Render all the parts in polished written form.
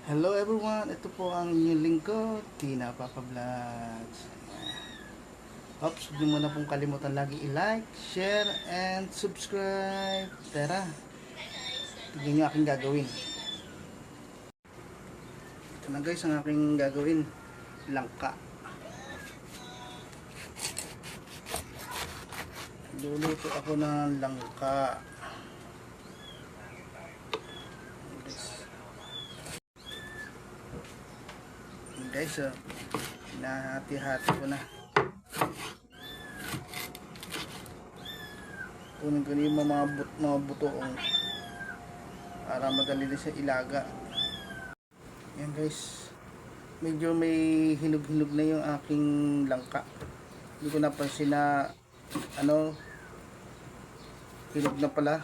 Hello everyone, ito po ang inyong lingkod, Tina Papa Vlogs. Ops, hindi mo na pong kalimutan lagi i-like, share, and subscribe. Tara, tignan nyo aking gagawin. Ito na guys ang aking gagawin, langka. Luluto ako ng langka. Guys, hinahati-hati ko na. Kunin ko yung mga butoong para madali na siya ilaga. Yan guys, medyo may hinog-hinog na yung aking langka. Hindi ko napansin na hinog na pala.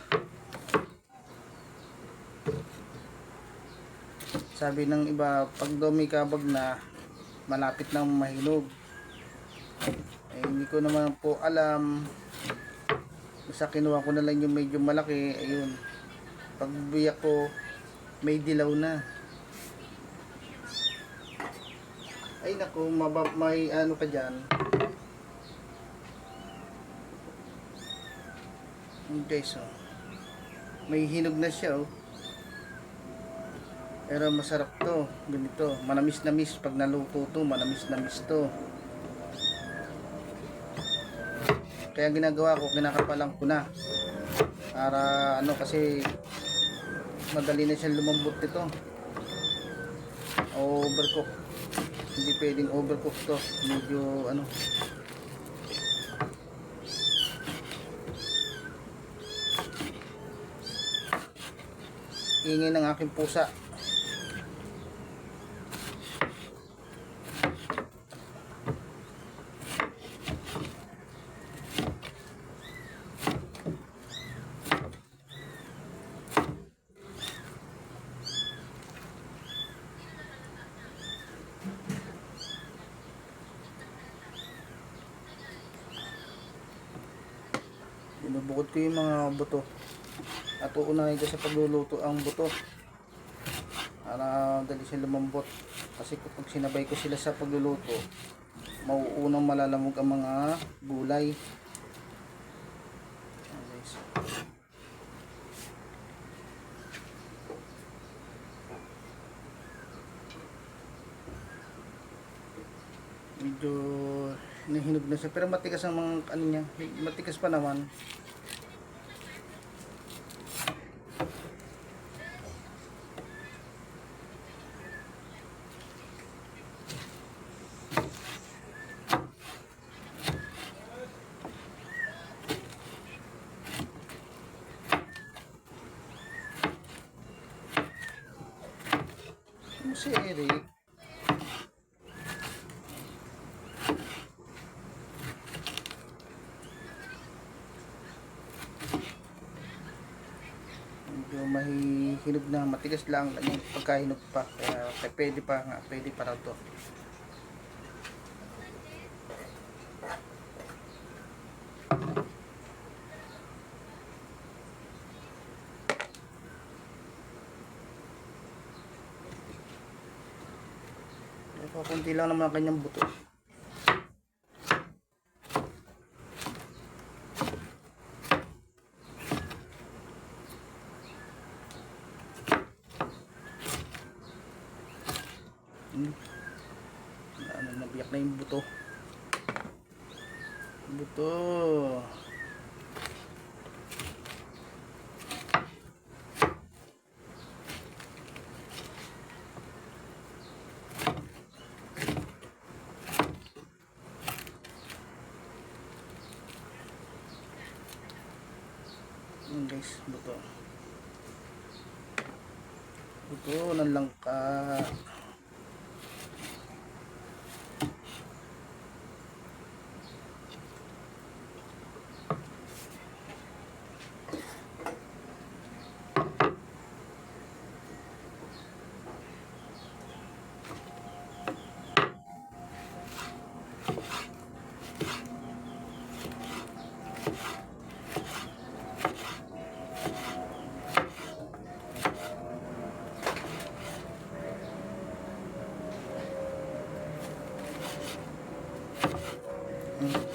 Sabi ng iba, pag dumi kabag na, malapit nang mahinog. Hindi ko naman po alam. Basta kinuha ko na lang yung medyo malaki. Ayun, pag biyak ko, may dilaw na. Ay naku, may ano ka dyan. Okay, so may hinog na siya, oh. Pero masarap to, ganito, manamis-namis. Pag naluto to, manamis-namis to. Kaya ginagawa ko, kinakapalang ko na para kasi madali na siyang lumambot nito. Overcook, hindi pwedeng overcook to. Medyo ingay ng aking pusa. Binubukod ko yung mga buto at uunahin ko sa pagluluto ang buto para dali siya lumambot. Kasi kapag sinabay ko sila sa pagluluto, mauunang malalamog ang mga gulay. Medyo nahinog na siya, pero matigas ang mga niya, matigas pa naman. Si Eric, medyo mahihinog na, matigas lang yung pagkahinog pa, kaya pwede pa raw to. Kunti lang naman ang kanyang buto. Nabiyak na yung buto. Guys, buto ng langka.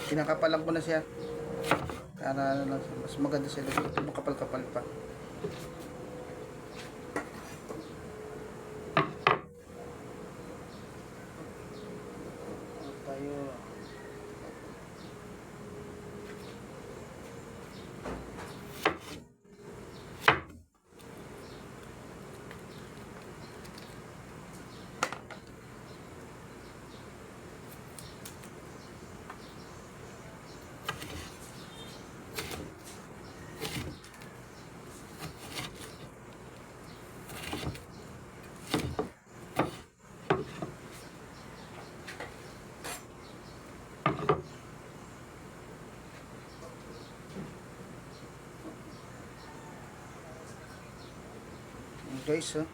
Pinakapalan ko na siya. Para mas maganda siya. Makapal-kapal pa. Tayo. Guys, oh.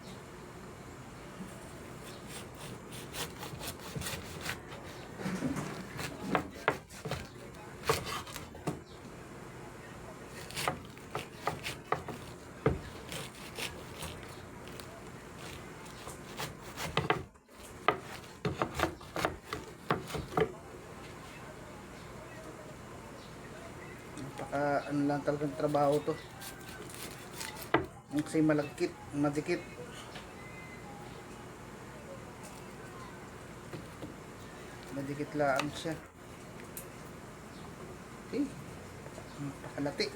Napaka ano lang talagang trabaho to. Kasi malagkit, madikit. Madikit lang siya. Okay. Napakalati.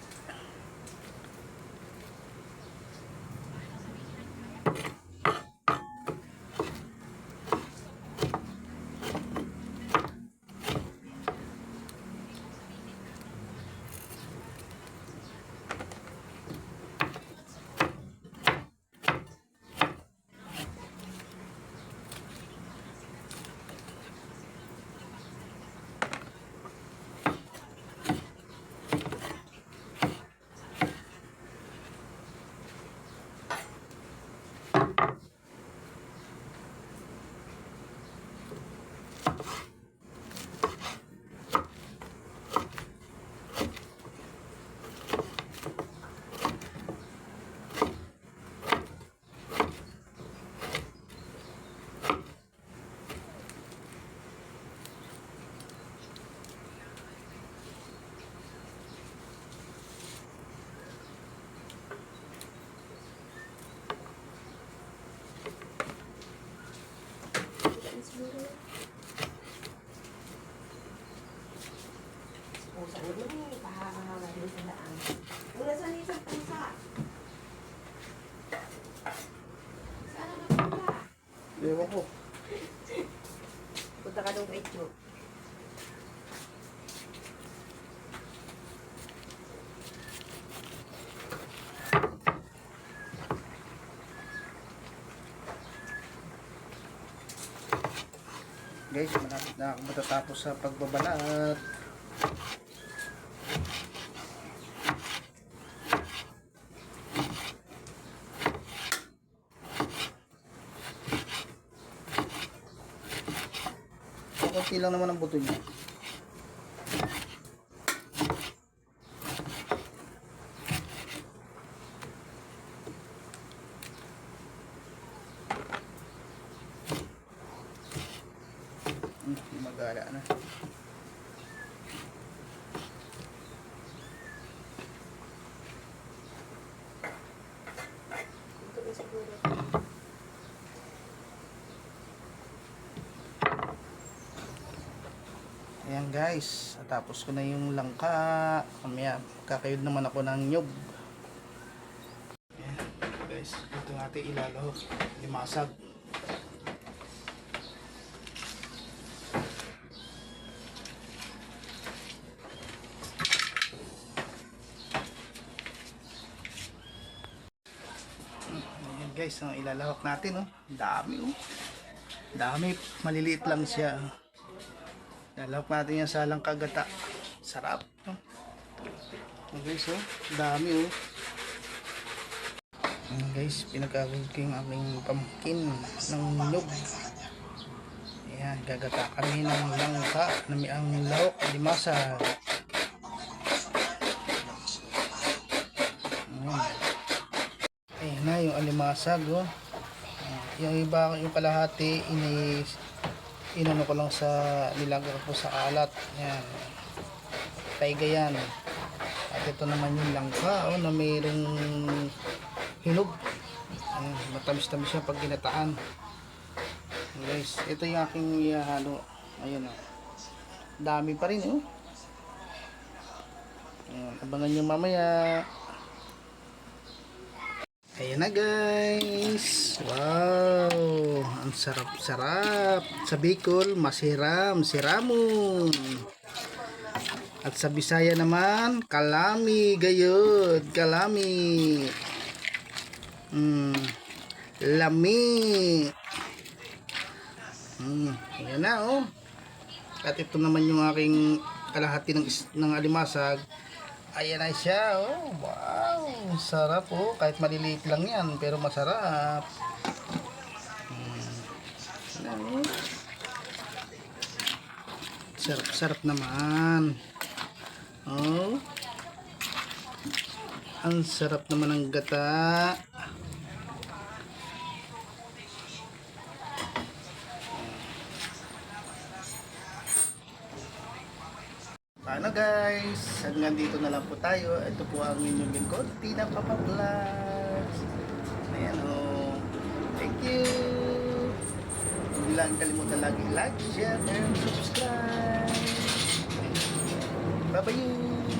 Pusa mo din, pahahawa din sa daan. Wala sa isang pusa. Saan ang napunta? Ewan ko. Punta ka doon kay Chu. Guys, malapit na ako matatapos sa pagbabalat. Kunti lang naman ang buto niya. Magala na. Ito na siguro. Ayan guys, tapos ko na yung langka. Mamaya kakayod naman ako ng nyug. Ayan guys, ito natin ilalahok. Limasag. Ayan guys, ang ilalahok natin, oh. Dami, oh. Dami, maliliit lang siya. Ilalahok natin yan sa langka gata. Sarap, oh. Ayan guys, oh. Dami, oh. Ayan guys, pinagkagod ko yung aking pumpkin ng nyug. Ayan, gagata kami ng langka na may ang lahok, limasag. Ayan na yung alimasag, oh. Yung iba, yung kalahati inano ko lang sa nilagay ko sa alat. Ayan. tayga yan. At ito naman yung langka, na mayroong hinog. Matamis-tamis siya pag ginataan. Guys, ito yung aking ihahalo. Ayun dami pa rin abangan nyo mamaya. Ayan na guys. Wow, ang sarap-sarap. Sa Bicol, masiram, siramon. At sa Bisaya naman, kalami gayud, kalami. Lami. Ayan na At ito naman yung aking kalahati ng alimasag. Ayan na siya wow, sarap kahit maliliit lang yan pero masarap. Sarap naman. Ang sarap naman ng gata. Paano guys? Hanggang dito na lang po tayo. Ito po ang inyong lingkod, Tina Papa Vlogs. Ayan thank you. Huwag lang kalimutan lagi like, share, and subscribe. Bye bye.